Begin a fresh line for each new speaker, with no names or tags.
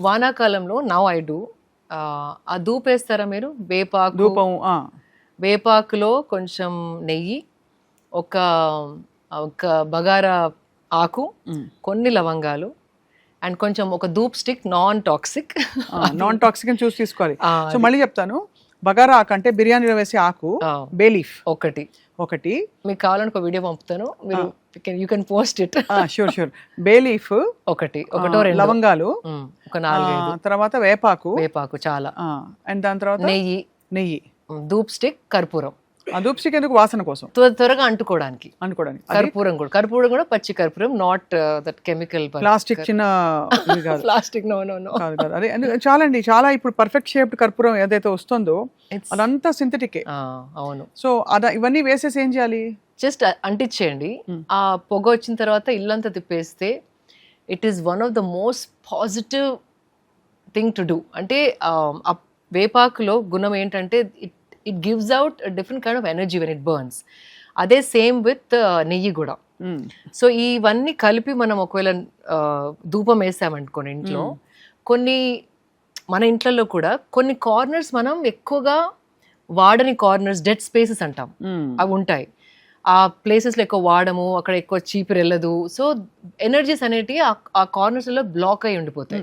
వానాకాలంలో now I do ఆ ధూప్ వేస్తారా మీరు? వేపాకు,
ధూపం
వేపాకులో కొంచెం నెయ్యి, ఒక ఒక బగారా ఆకు, కొన్ని లవంగాలు అండ్ కొంచెం ఒక ధూప్ స్టిక్, నాన్ టాక్సిక్
అని చూసి తీసుకోవాలి. సో మళ్ళీ చెప్తాను, బగారా ఆకు అంటే బిర్యానీలో వేసే ఆకు, బే లీఫ్ ఒకటి
మీకు కావాలని ఒక వీడియో పంపుతాను, మీరు you can post it.
Sure bay leaf
ఒకటో రెండు,
లవంగాలు
ఒక 4-5,
తర్వాత వేపాకు
చాలా,
అండ్ దాని తర్వాత నెయ్యి,
ధూప్ స్టిక్, కర్పూరం.
ఆ ధూప్ స్టిక్ ఎందుకు? వాసన కోసం,
త్వరగా అంటుకోవడానికి. కర్పూరం కూడా పచ్చి కర్పూరం, నాట్ దట్ కెమికల్
ప్లాస్టిక్. చిన్న
ప్లాస్టిక్ నో
అదే చాలండి. చాలా ఇప్పుడు పర్ఫెక్ట్ షేప్డ్ కర్పూరం ఏదైతే వస్తుందో అదంతా సింథటిక్.
అవును.
సో ఇవన్నీ వేసేసి ఏం చేయాలి?
జస్ట్ అంటించేయండి. ఆ పొగ వచ్చిన తర్వాత ఇల్లంతా తిప్పేస్తే it is one of the most positive thing to do. అంటే ఆ వేపాకులో గుణం ఏంటంటే it gives out different kind of energy when it burns. అదే సేమ్ విత్ నెయ్యి కూడా. సో ఇవన్నీ కలిపి మనం ఒకవేళ ధూపం వేసామనుకోండి ఇంట్లో, కొన్ని మన ఇంట్లలో కూడా కొన్ని కార్నర్స్ మనం ఎక్కువగా వాడని కార్నర్స్, డెడ్ స్పేసెస్ అంటాం, అవి ఉంటాయి. ఆ ప్లేసెస్లో ఎక్కువ వాడము, అక్కడ ఎక్కువ చీపురు వెళ్ళదు. సో ఎనర్జీస్ అనేటివి ఆ కార్నర్స్లో బ్లాక్ అయి ఉండిపోతాయి.